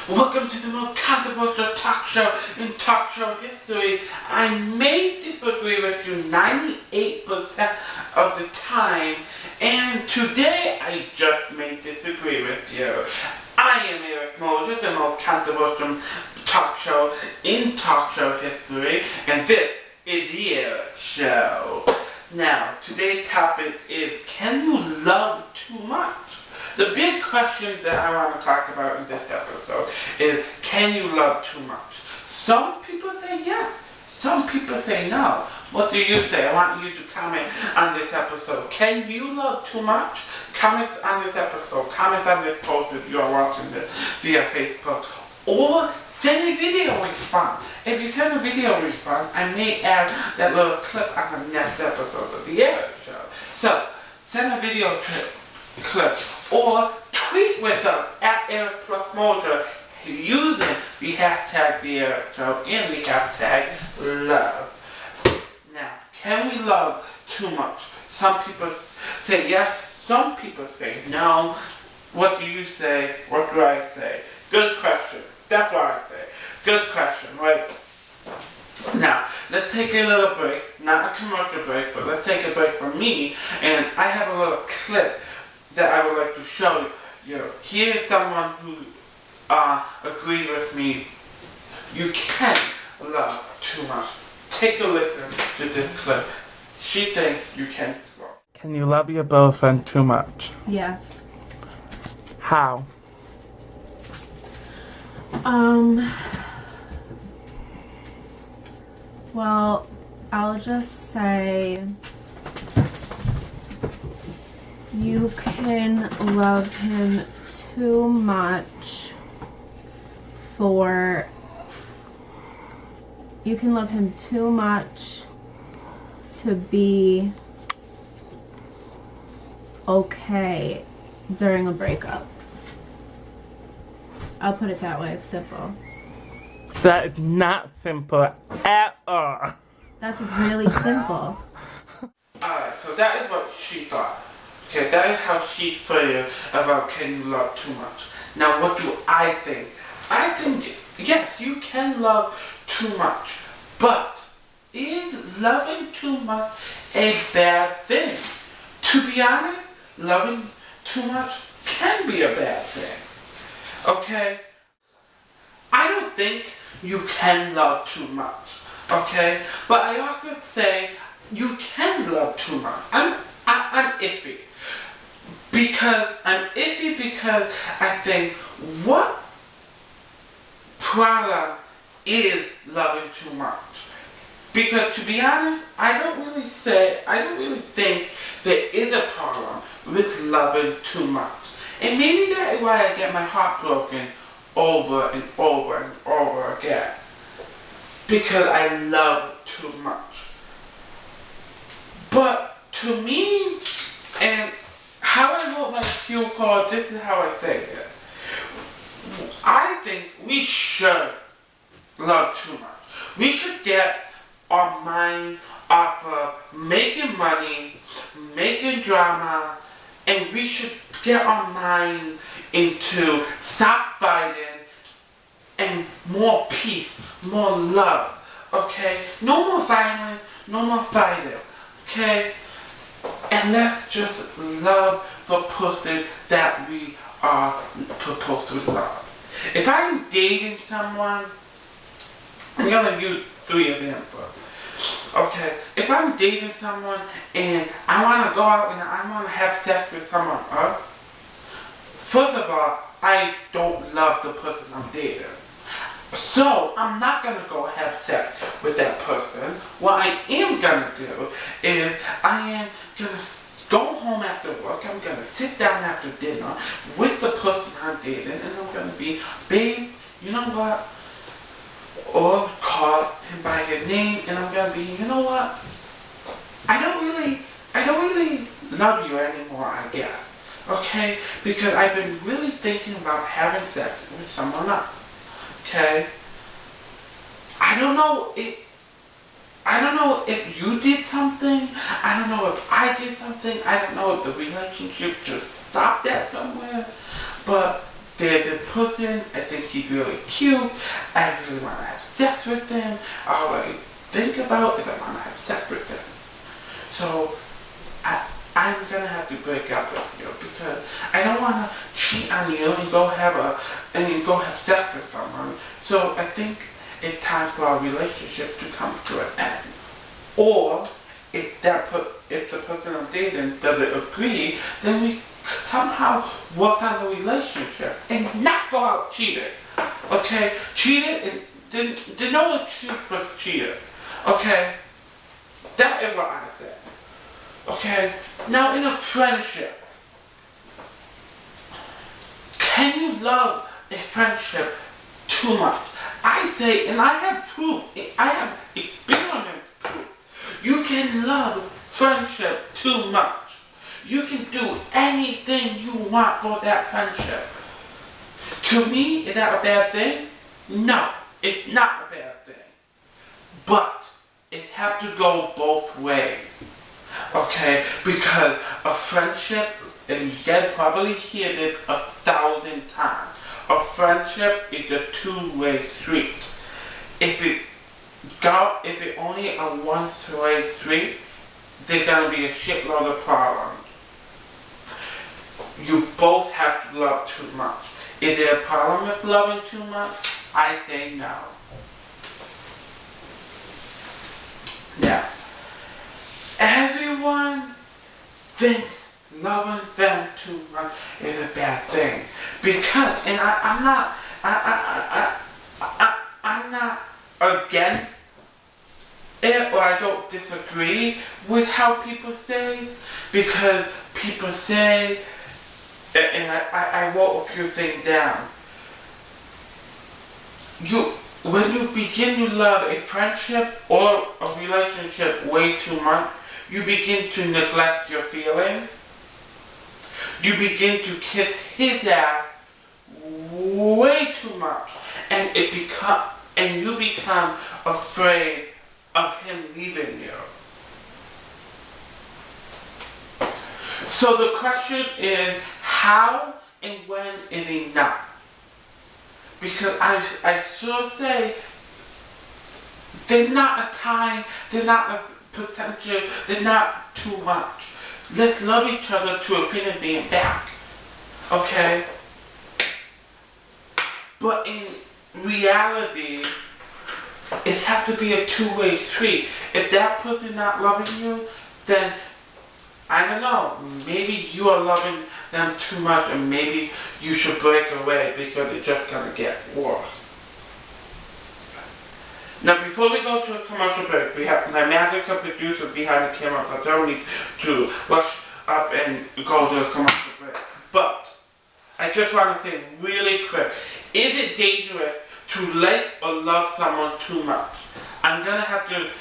Welcome to the most controversial talk show in talk show history. I may disagree with you 98% of the time, and today I just may disagree with you. I am Eric Moses, the most controversial talk show in talk show history, and this is the Eric Show. Now, today's topic is, can you love too much? The big question that I want to talk about in this episode is, can you love too much? Some people say yes. Some people say no. What do you say? I want you to comment on this episode. Can you love too much? Comment on this episode. Comment on this post if you are watching this via Facebook. Or send a video response. If you send a video response, I may add that little clip on the next episode of the Eric Show. So, send a video clip or tweet with us at Eric Plus Moser using the hashtag The Eric Show and the hashtag love. Now, can we love too much? Some people say yes, some people say no. What do you say? What do I say? Good question. That's what I say. Good question, right? Now, let's take a little break. Not a commercial break, but let's take a break from me. And I have a little clip that I would like to show you. Here's someone who agreed with me. You can love too much. Take a listen to this clip. She thinks you can love. Can you love your boyfriend too much? Yes. How? Well, I'll just say you can love him too much you can love him too much to be okay during a breakup. I'll put it that way, it's simple. That is not simple at all. That's really simple. Alright, so that is what she thought. Okay, that is how she feels about can you love too much. Now, what do I think? I think, yes, you can love too much. But is loving too much a bad thing? To be honest, loving too much can be a bad thing. Okay? I don't think you can love too much. Okay? But I also say you can love too much. I'm iffy. I'm iffy because I think, what problem is loving too much? Because to be honest, I don't really think there is a problem with loving too much. And maybe that is why I get my heart broken over and over and over again. Because I love too much. But to me, and how I wrote my cue card, this is how I say it. I think we should love too much. We should get our mind off of making money, making drama, and we should get our mind into stop fighting and more peace, more love, okay? No more violence, no more fighting, okay? And let's just love the person that we are supposed to love. If I'm dating someone, I'm gonna use 3 examples. Okay, if I'm dating someone and I want to go out and I want to have sex with someone else, first of all, I don't love the person I'm dating. So, I'm not going to go have sex with that person. What I am going to do is I am going to go home after work. I'm going to sit down after dinner with the person I'm dating, and I'm going to be, babe, you know what? Or call him by his name, and I'm going to be, you know what? I don't really love you anymore, I guess. Okay? Because I've been really thinking about having sex with someone else. Okay? I don't know if you did something. I don't know if I did something. I don't know if the relationship just stopped at somewhere. But there's this person, I think he's really cute, I really want to have sex with him, all I think about is I want to have sex with him. So, I'm gonna have to break up with you because I don't want to cheat on you and go have sex with someone. So I think it's time for our relationship to come to an end. Or if the person I'm dating doesn't agree, then we somehow work on the relationship and not go out cheating. Okay, cheated and then no one was cheated. Okay, that is what I said. Okay, now in a friendship, can you love a friendship too much? I say, and I have proof, I have experience proof, you can love friendship too much. You can do anything you want for that friendship. To me, is that a bad thing? No, it's not a bad thing. But it has to go both ways. Okay, because a friendship, and you guys probably hear this 1,000 times, a friendship is a two-way street. If it only a one-way street, there's gonna be a shitload of problems. You both have to love too much. Is there a problem with loving too much? I say no. Now, everyone thinks loving them too much is a bad thing because, and I'm not against it, or I don't disagree with how people say, because people say, and I wrote a few things down. When you begin to love a friendship or a relationship way too much, you begin to neglect your feelings. You begin to kiss his ass way too much, and you become afraid of him leaving you. So the question is, how and when is enough? Because I sure say, there's not a time, there's not a percentage, there's not too much. Let's love each other to infinity and back. Okay? But in reality, it has to be a two-way street. If that person not loving you, then I don't know, maybe you are loving them too much and maybe you should break away because it's just gonna get worse. Now before we go to a commercial break, we have my magical producer behind the camera, but I don't need to rush up and go to a commercial break. But I just want to say really quick, is it dangerous to like or love someone too much? I'm gonna have to,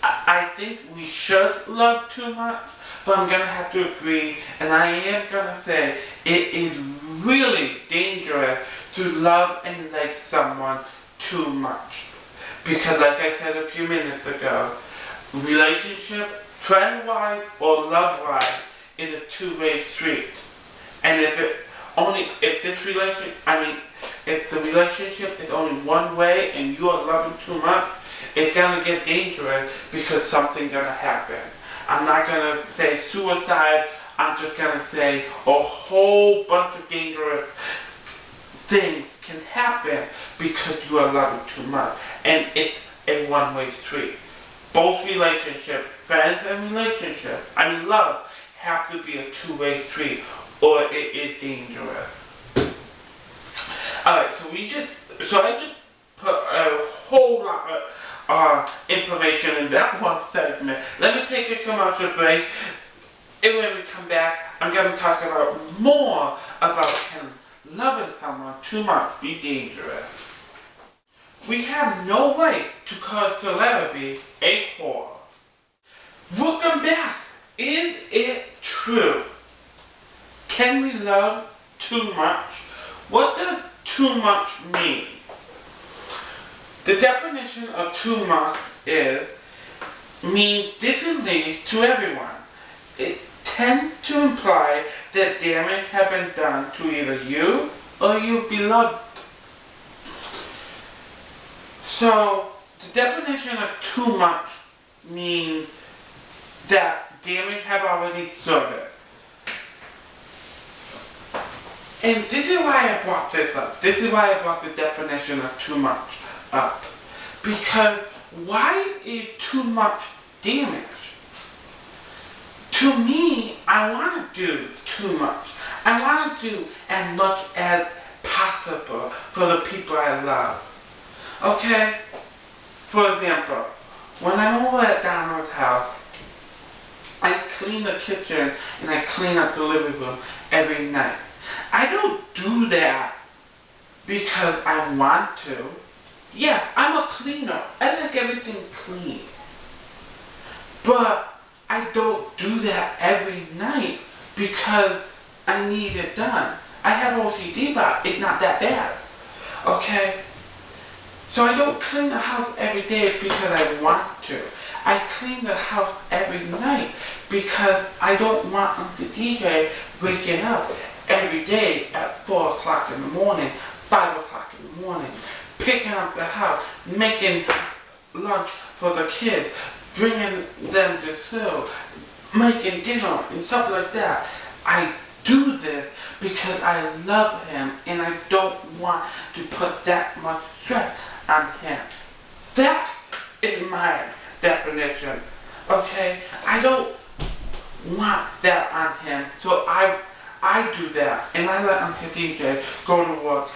I think we should love too much, but I'm gonna have to agree, and I am gonna say it is really dangerous to love and like someone too much. Because like I said a few minutes ago, relationship, friend-wise or love-wise, is a two-way street. And if the relationship is only one way and you are loving too much, it's gonna get dangerous because something's gonna happen. I'm not gonna say suicide, I'm just gonna say a whole bunch of dangerous things can happen because you are loving too much. And it's a one-way street. Both relationships, friends and love, have to be a two-way street or it is dangerous. Alright, so I just put a whole lot of information in that one segment. Let me take a commercial break, and when we come back, I'm going to talk about more about can loving someone too much be dangerous. We have no right to call celebrity a whore. Welcome back. Is it true? Can we love too much? What does too much mean? The definition of too much means differently to everyone. It tends to imply that damage has been done to either you or you beloved. So, the definition of too much means that damage have already started. And this is why I brought this up. This is why I brought the definition of too much up. Because why is too much damage? To me, I want to do too much. I want to do as much as possible for the people I love. Okay? For example, when I'm over at Donald's house, I clean the kitchen and I clean up the living room every night. I don't do that because I want to. Yes, I'm a cleaner. I like everything clean. But I don't do that every night because I need it done. I have OCD, but it's not that bad. Okay? So I don't clean the house every day because I want to. I clean the house every night because I don't want Uncle DJ waking up every day at 4 o'clock in the morning, 5 o'clock in the morning, picking up the house, making lunch for the kids, bringing them to school, making dinner and stuff like that. I do this because I love him and I don't want to put that much stress on him. That is my definition. Okay? I don't want that on him, so I do that, and I let Uncle DJ go to work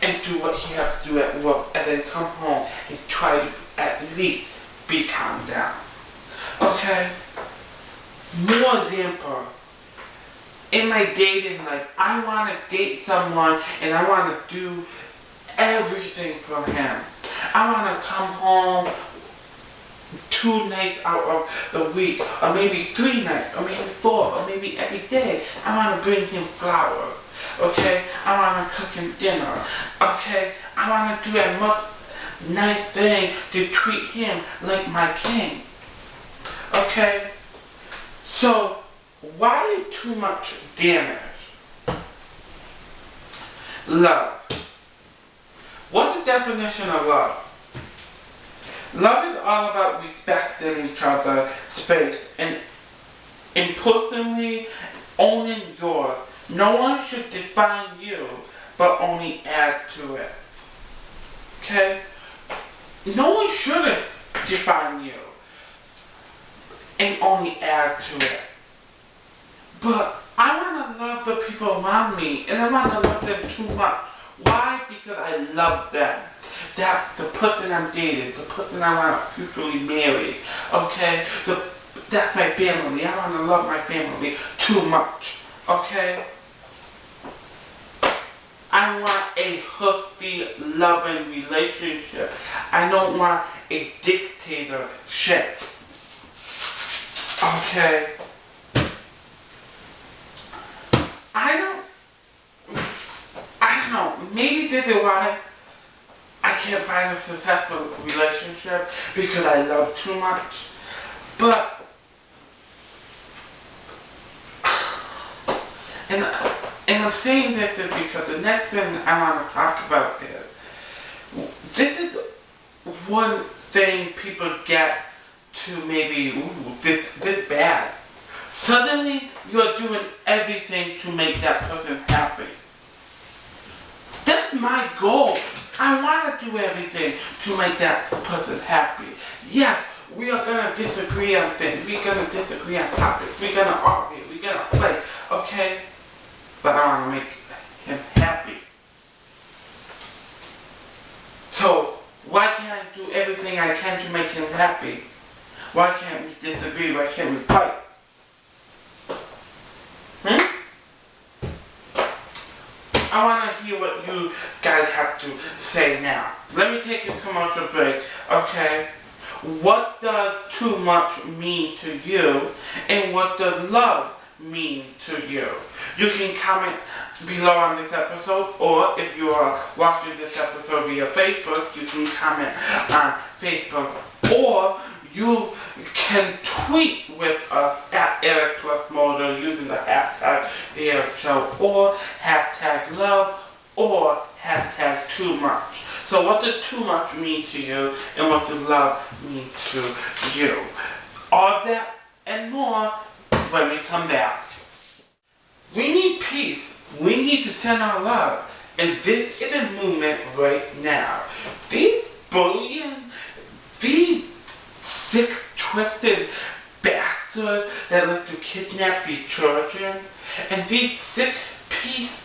and do what he has to do at work, and then come home and try to at least be calmed down. Okay? More example. In my dating life, I want to date someone and I want to do everything for him. I want to come home 2 nights out of the week, or maybe 3 nights, or maybe 4, or maybe every day. I want to bring him flowers, okay? I want to cook him dinner, okay? I want to do a much nice thing to treat him like my king, okay? So, why too much damage? Love. What's the definition of love? Love is all about respecting each other's space and impulsively owning yours. No one should define you, but only add to it. Okay? No one shouldn't define you and only add to it. But I want to love the people around me, and I want to love them too much. Why? Because I love them. That the person I'm dating, the person I want to futurely marry, okay? That's my family. I want to love my family too much, okay? I want a healthy, loving relationship. I don't want a dictatorship, okay? I don't know, maybe this is why I can't find a successful relationship, because I love too much. But, and I'm saying this is because the next thing I want to talk about is, this is one thing people get to maybe, ooh, this bad. Suddenly, you're doing everything to make that person happy. That's my goal. I want to do everything to make that person happy. Yes, we are going to disagree on things. We're going to disagree on topics. We're going to argue. We're going to play. Okay? But I want to make him happy. So, why can't I do everything I can to make him happy? Why can't we disagree? Why can't we fight? I want to hear what you guys have to say now. Let me take a commercial break, okay? What does too much mean to you, and what does love mean to you? You can comment below on this episode, or if you are watching this episode via Facebook, you can comment on Facebook, or you can tweet with us at Eric Plus Motor using the hashtag The Eric Show or hashtag love or hashtag too much. So what does too much mean to you and what does love mean to you? All that and more when we come back. We need peace. We need to send our love. And this is a movement right now. These bullying, these sick, twisted bastards that like to kidnap these children, and these sick piece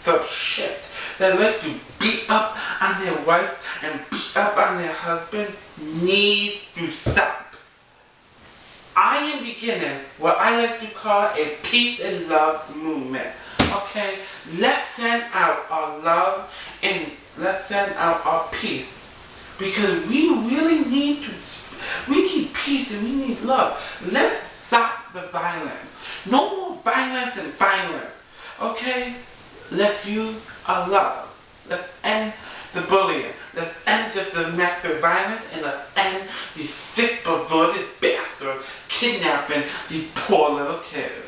of shit that like to beat up on their wife and beat up on their husband need to stop. I am beginning what I like to call a peace and love movement. Okay, let's send out our love and let's send out our peace, because we really need peace and we need love. Let's stop the violence. No more violence and violence. Okay, let's use our love. Let's end the bullying. Let's end the domestic violence, and let's end these sick, perverted bastards kidnapping these poor little kids.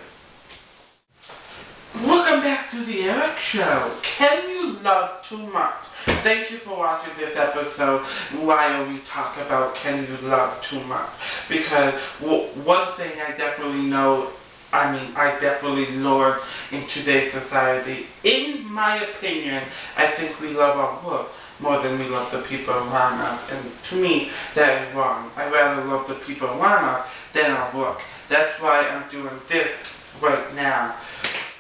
Welcome back to the Eric Show. Can you love too much? Thank you for watching this episode while we talk about can you love too much. Because one thing I definitely know, I definitely learned in today's society, in my opinion, I think we love our work more than we love the people around us. And to me, that is wrong. I rather love the people around us than our work. That's why I'm doing this right now.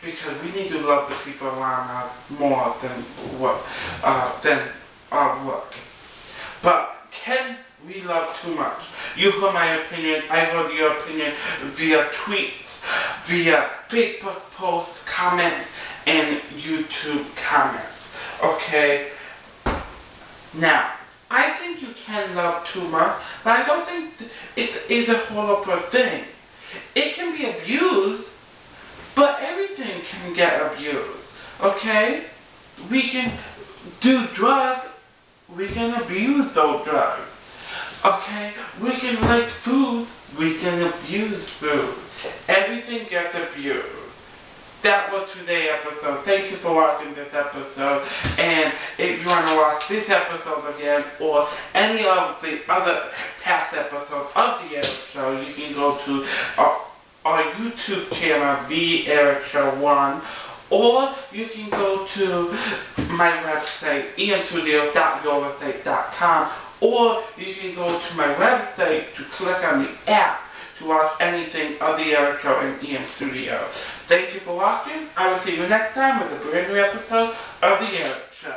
Because we need to love the people around us more than our work. But can we love too much? You heard my opinion. I heard your opinion via tweets, via Facebook posts, comments, and YouTube comments. Okay. Now, I think you can love too much, but I don't think it's a horrible thing. It can be abused. But everything can get abused, okay? We can do drugs, we can abuse those drugs, okay? We can like food, we can abuse food. Everything gets abused. That was today's episode. Thank you for watching this episode. And if you want to watch this episode again or any of the other past episodes of The Eric Show, you can go to our YouTube channel, The Eric Show 1, or you can go to my website, emstudio.yourwebsite.com, or you can go to my website to click on the app to watch anything of The Eric Show and EM Studio. Thank you for watching. I will see you next time with a brand new episode of The Eric Show.